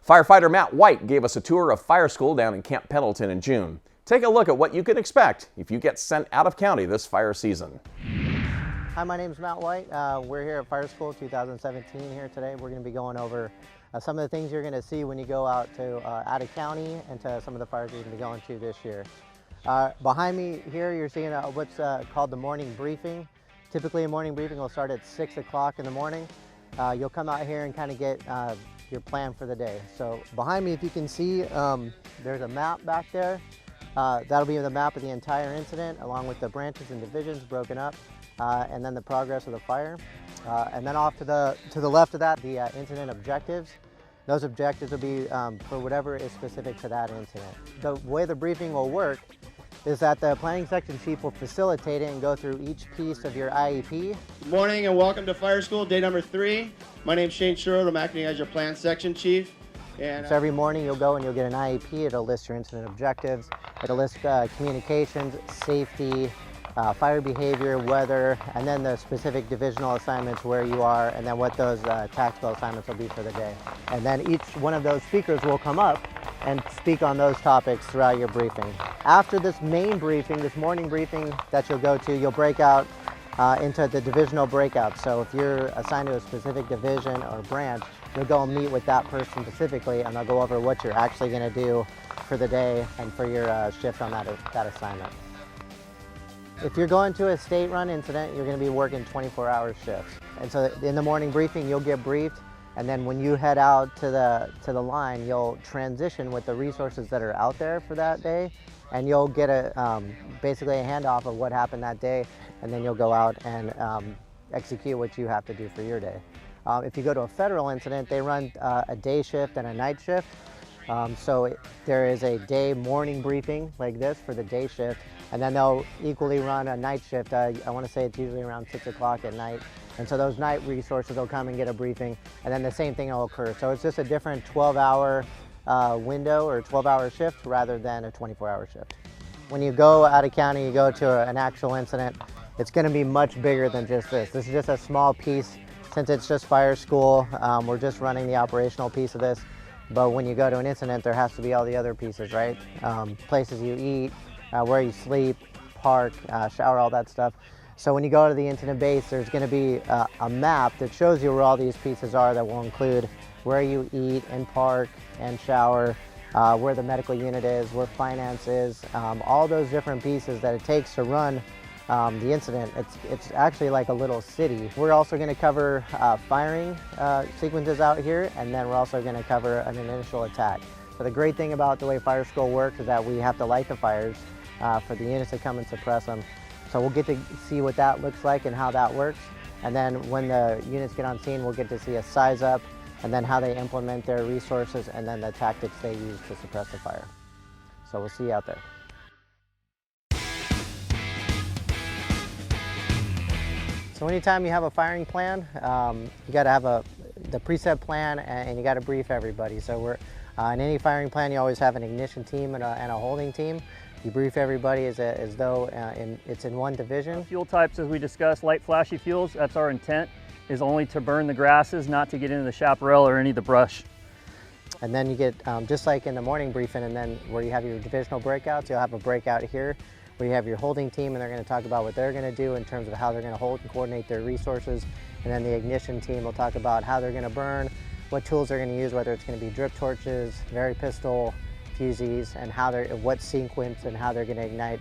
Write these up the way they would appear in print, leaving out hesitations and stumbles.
Firefighter Matt White gave us a tour of fire school down in Camp Pendleton in June. Take a look at what you can expect if you get sent out of county this fire season. Hi, my name is Matt White. We're here at Fire School 2017 here today. We're going to be going over some of the things you're going to see when you go out of county and to some of the fires you're going to be going to this year. Behind me here you're seeing what's called the morning briefing. Typically a morning briefing will start at 6 o'clock in the morning. You'll come out here and kind of get your plan for the day. So behind me, if you can see, there's a map back there. That'll be the map of the entire incident along with the branches and divisions broken up. And then the progress of the fire. And then off to the left of that, the incident objectives. Those objectives will be for whatever is specific to that incident. The way the briefing will work is that the planning section chief will facilitate it and go through each piece of your IEP. Good morning and welcome to Fire School, day number 3. My name's Shane Sherwood. I'm acting as your plan section chief. And so every morning you'll go and you'll get an IEP. It'll list your incident objectives. It'll list communications, safety, fire behavior, weather, and then the specific divisional assignments where you are, and then what those tactical assignments will be for the day. And then each one of those speakers will come up and speak on those topics throughout your briefing. After this main briefing, this morning briefing that you'll go to, you'll break out into the divisional breakouts. So if you're assigned to a specific division or branch, you'll go and meet with that person specifically, and they'll go over what you're actually going to do for the day and for your shift on that assignment. If you're going to a state-run incident, you're going to be working 24-hour shifts. And so in the morning briefing, you'll get briefed, and then when you head out to the line, you'll transition with the resources that are out there for that day, and you'll get basically a handoff of what happened that day, and then you'll go out and execute what you have to do for your day. If you go to a federal incident, they run a day shift and a night shift. So there is a day morning briefing like this for the day shift, and then they'll equally run a night shift. I want to say it's usually around 6 o'clock at night. And so those night resources will come and get a briefing, and then the same thing will occur. So it's just a different 12-hour window or 12-hour shift rather than a 24-hour shift. When you go out of county, you go to an actual incident, it's going to be much bigger than just this. This is just a small piece. Since it's just fire school, we're just running the operational piece of this. But when you go to an incident, there has to be all the other pieces, right? Places you eat, where you sleep, park, shower, all that stuff. So when you go to the incident base, there's going to be a map that shows you where all these pieces are that will include where you eat and park and shower, where the medical unit is, where finance is, all those different pieces that it takes to run the incident. It's actually like a little city. We're also going to cover firing sequences out here, and then we're also going to cover an initial attack. So the great thing about the way fire school works is that we have to light the fires for the units to come and suppress them. So we'll get to see what that looks like and how that works. And then when the units get on scene, we'll get to see a size up, and then how they implement their resources, and then the tactics they use to suppress the fire. So we'll see you out there. So anytime you have a firing plan, you got to have the preset plan, and you got to brief everybody. So in any firing plan, you always have an ignition team and a holding team. You brief everybody as though it's in one division. Fuel types, as we discussed, light flashy fuels, that's our intent, is only to burn the grasses, not to get into the chaparral or any of the brush. And then you get, just like in the morning briefing, and then where you have your divisional breakouts, you'll have a breakout here where you have your holding team, and they're going to talk about what they're going to do in terms of how they're going to hold and coordinate their resources. And then the ignition team will talk about how they're going to burn, what tools they're going to use, whether it's going to be drip torches, Very pistol, fusees, and what sequence and how they're going to ignite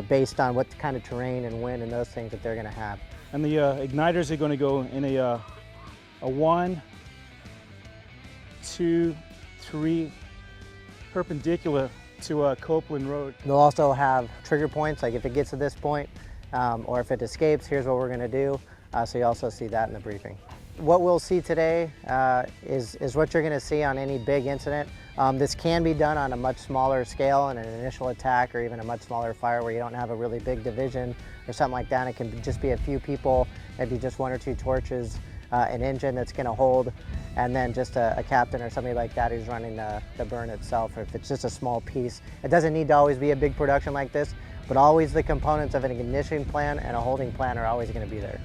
based on what kind of terrain and wind and those things that they're going to have. And the igniters are going to go in a 1, 2, 3 perpendicular to Copeland Road. They'll also have trigger points, like if it gets to this point or if it escapes, here's what we're going to do. So you also see that in the briefing. What we'll see today is what you're going to see on any big incident. This can be done on a much smaller scale in an initial attack, or even a much smaller fire where you don't have a really big division or something like that. It can just be a few people, maybe just 1 or 2 torches, an engine that's going to hold, and then just a captain or somebody like that who's running the burn itself, or if it's just a small piece. It doesn't need to always be a big production like this, but always the components of an ignition plan and a holding plan are always going to be there.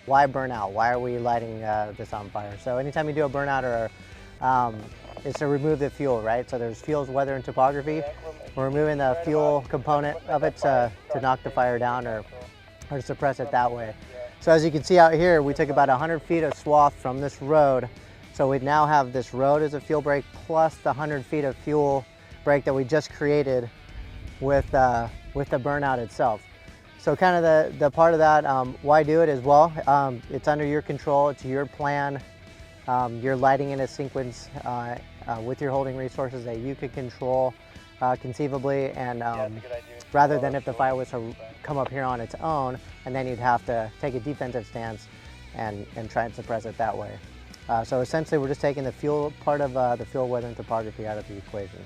why burnout? Why are we lighting this on fire? So anytime you do a burnout it's to remove the fuel, right? So there's fuels, weather, and topography. We're removing the fuel component of it to knock the fire down or suppress it that way. So as you can see out here, we took about 100 feet of swath from this road. So we now have this road as a fuel break plus the 100 feet of fuel break that we just created with the burnout itself. So kind of the part of that, why do it as well? It's under your control, it's your plan. You're lighting in a sequence with your holding resources that you could control conceivably, and rather than if the fire was to come up here on its own, and then you'd have to take a defensive stance and try and suppress it that way. So essentially we're just taking the fuel part of the fuel, weather, and topography out of the equation.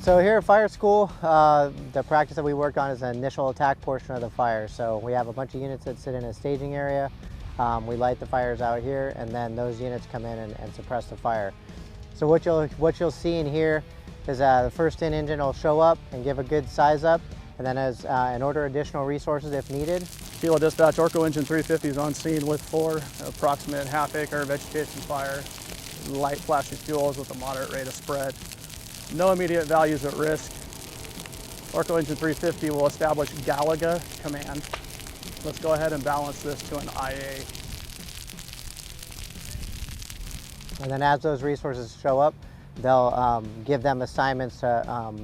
So here at fire school, the practice that we work on is the initial attack portion of the fire. So we have a bunch of units that sit in a staging area. We light the fires out here, and then those units come in and suppress the fire. So what you'll see in here is the first in engine will show up and give a good size up, and then and order additional resources if needed. Kilo dispatch, Orco engine 350 is on scene with 4 approximate half-acre vegetation fire, light flashy fuels with a moderate rate of spread. No immediate values at risk. Orco engine 350 will establish Galaga command. Let's go ahead and balance this to an IA. And then as those resources show up, they'll give them assignments to,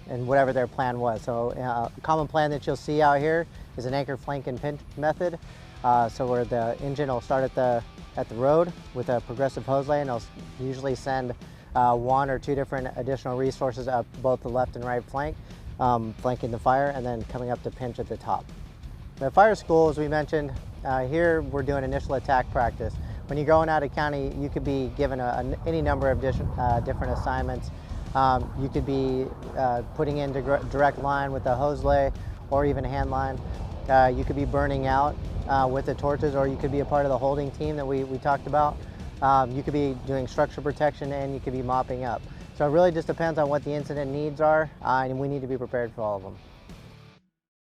and whatever their plan was. So a common plan that you'll see out here is an anchor, flank, and pinch method. So where the engine will start at the road with a progressive hose lane. They'll usually send 1 or 2 different additional resources up both the left and right flank, flanking the fire, and then coming up to pinch at the top. The fire school, as we mentioned, here we're doing initial attack practice. When you're going out of county, you could be given any number of different assignments. You could be putting in direct line with a hose lay or even hand line. You could be burning out with the torches, or you could be a part of the holding team that we talked about. You could be doing structure protection, and you could be mopping up. So it really just depends on what the incident needs are, and we need to be prepared for all of them.